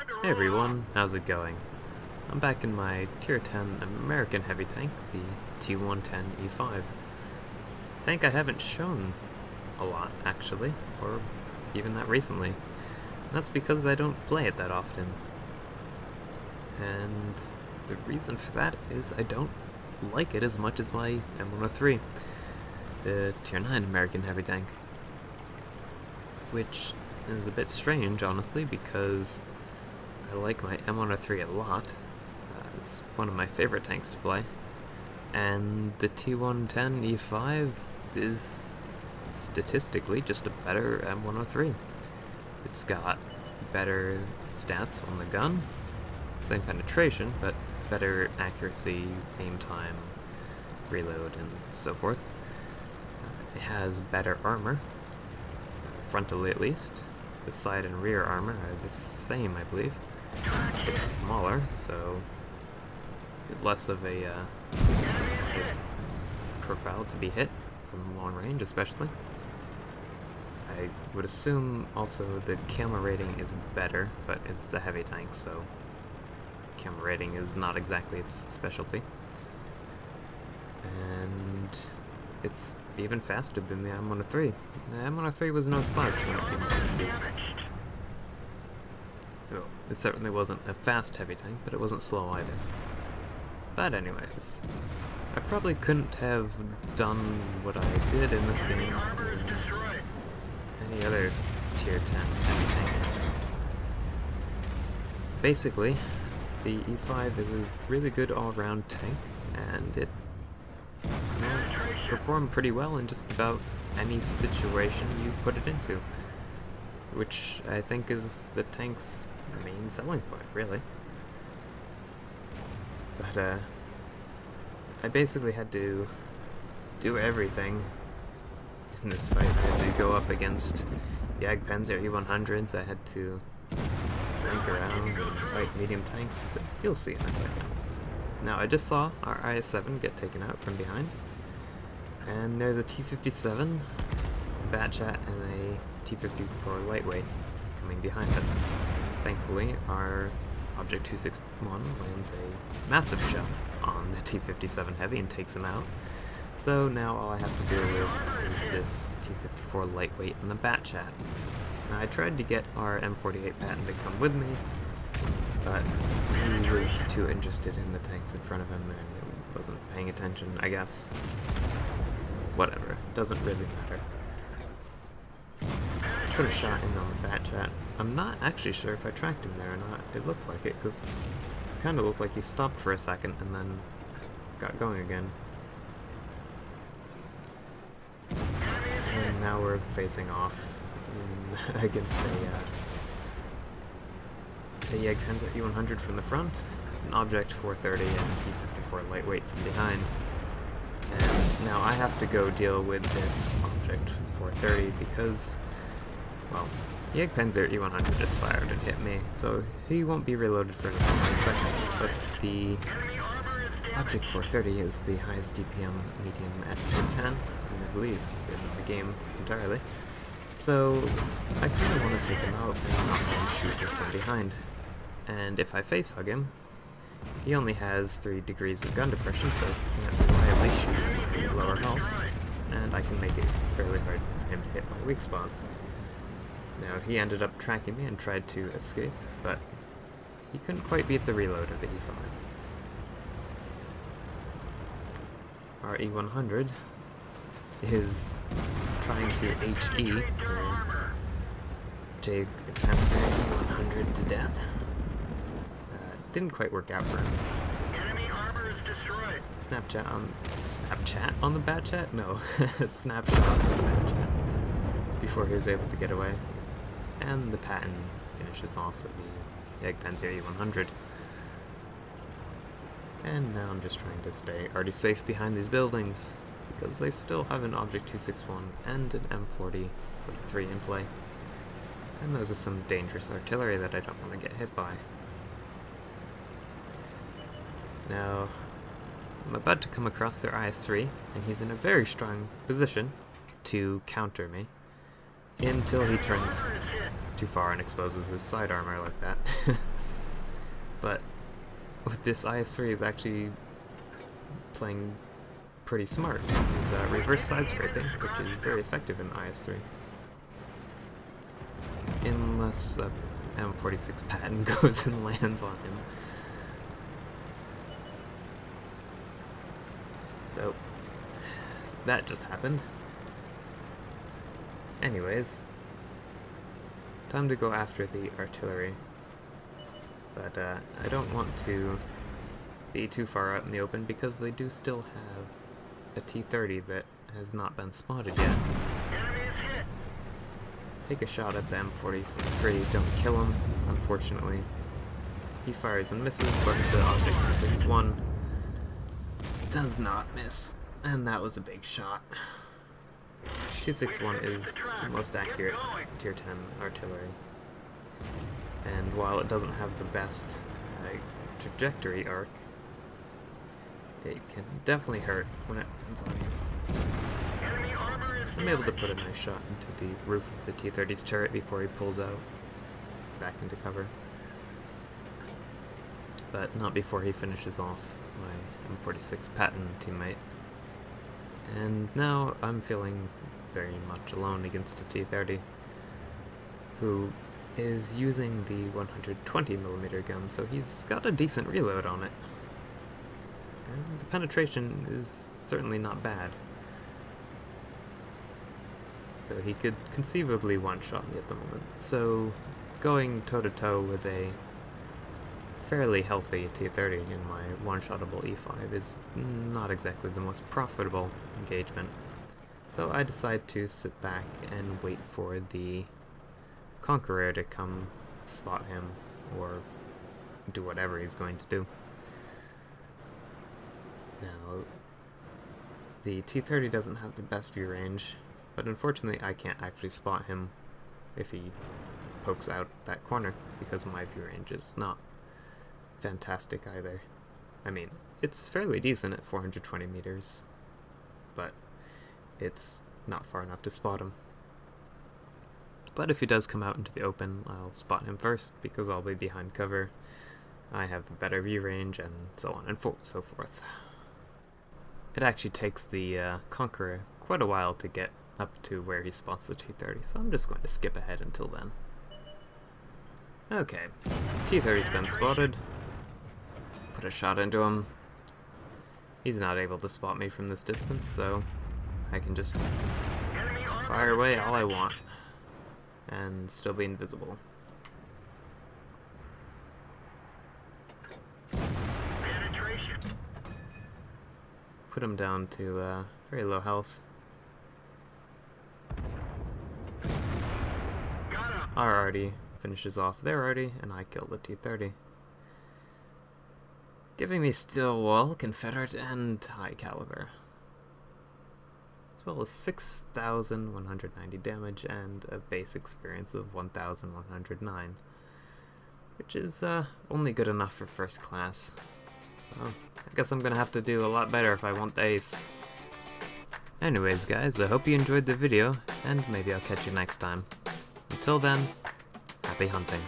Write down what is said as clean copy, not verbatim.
Hey everyone, how's it going? I'm back in my Tier 10 American heavy tank, the T110E5. Tank I haven't shown a lot, actually, or even that recently. And that's because I don't play it that often. And the reason for that is I don't like it as much as my M103, the Tier 9 American heavy tank. Which is a bit strange, honestly, because I like my M103 a lot. It's one of my favorite tanks to play. And the T110E5 is statistically just a better M103. It's got better stats on the gun, same penetration, but better accuracy, aim time, reload, and so forth. It has better armor, frontally at least. The side and rear armor are the same, I believe. It's smaller, so less of a profile to be hit from long range, especially. I would assume also the camera rating is better, but it's a heavy tank, so camera rating is not exactly its specialty. And it's even faster than the M103. The M103 was no slouch when it came to speed. Well, it certainly wasn't a fast heavy tank, but it wasn't slow either. But anyways, I probably couldn't have done what I did in this game in any other Tier 10 heavy tank. Basically, the E5 is a really good all-round tank, and it performed pretty well in just about any situation you put it into, which I think is the tank's main selling point, really. But I basically had to do everything in this fight. I had to go up against Jagdpanzer E100s, I had to flank around and fight medium tanks, but you'll see in a second. Now, I just saw our IS-7 get taken out from behind, and there's a T-57, Batchat, and a T-54 lightweight coming behind us. Thankfully, our Object 261 lands a massive shell on the T-57 Heavy and takes him out. So now all I have to deal with is this T-54 lightweight and the Batchat. Now, I tried to get our M48 Patton to come with me, but he was too interested in the tanks in front of him and wasn't paying attention, I guess. Whatever, doesn't really matter. Put a shot in on the Batchat. I'm not actually sure if I tracked him there or not. It looks like it, because it kind of looked like he stopped for a second and then got going again. And now we're facing off against a Jagdpanzer E100 from the front, an Object 430 and a T-54 lightweight from behind. And now I have to go deal with this Object 430 because, well, Jagdpanzer E100 just fired and hit me, so he won't be reloaded for another 9 seconds, but the Object 430 is the highest DPM medium at Tier 10, and I believe in the game entirely. So I kind of want to take him out and not let him shoot me from behind. And if I face hug him, he only has 3 degrees of gun depression, so he can't reliably shoot at lower health, and I can make it fairly hard for him to hit my weak spots. Now, he ended up tracking me and tried to escape, but he couldn't quite beat the reload of the E5. Our E100 is trying to HE Jagdpanzer E100 to death. Didn't quite work out for him. Enemy armor is destroyed. Snapchat on the Batchat? No, snapshot on the Batchat before he was able to get away. And the Patton finishes off with the Jagdpanzer E100. And now I'm just trying to stay already safe behind these buildings, because they still have an Object 261 and an M40-43 in play. And those are some dangerous artillery that I don't want to get hit by. Now, I'm about to come across their IS-3, and he's in a very strong position to counter me. until he turns too far and exposes his side armor like that. But with this IS-3 is actually playing pretty smart. He's reverse side scraping, which is very effective in IS-3. Unless M46 Patton goes and lands on him. So, that just happened. Anyways, time to go after the artillery. But I don't want to be too far out in the open because they do still have a T-30 that has not been spotted yet. Take a shot at the M43, don't kill him, unfortunately. He fires and misses, but the Object 261 does not miss, and that was a big shot. 261 is the most accurate Tier 10 artillery, and while it doesn't have the best trajectory arc, it can definitely hurt when it lands on you. I'm able to put a nice shot into the roof of the T-30's turret before he pulls out back into cover, but not before he finishes off my M46 Patton teammate. And now I'm feeling very much alone against a T-30, who is using the 120mm gun, so he's got a decent reload on it. And the penetration is certainly not bad. So he could conceivably one-shot me at the moment. So going toe-to-toe with a fairly healthy T-30 in my one-shottable E5 is not exactly the most profitable engagement. So I decide to sit back and wait for the Conqueror to come spot him, or do whatever he's going to do. Now, the T-30 doesn't have the best view range, but unfortunately I can't actually spot him if he pokes out that corner, because my view range is not fantastic either. I mean, it's fairly decent at 420 meters, but it's not far enough to spot him. But if he does come out into the open, I'll spot him first, because I'll be behind cover, I have the better view range, and so on and so forth. It actually takes the Conqueror quite a while to get up to where he spots the T-30, so I'm just going to skip ahead until then. Okay, T-30's been spotted. Put a shot into him. He's not able to spot me from this distance, so I can just fire away all I want and still be invisible. Put him down to very low health. Our arty finishes off their arty, and I kill the T-30. Giving me Stillwell, Confederate, and high caliber. As well as 6,190 damage and a base experience of 1,109. Which is only good enough for first class. So, I guess I'm gonna have to do a lot better if I want the ace. Anyways guys, I hope you enjoyed the video, and maybe I'll catch you next time. Until then, happy hunting.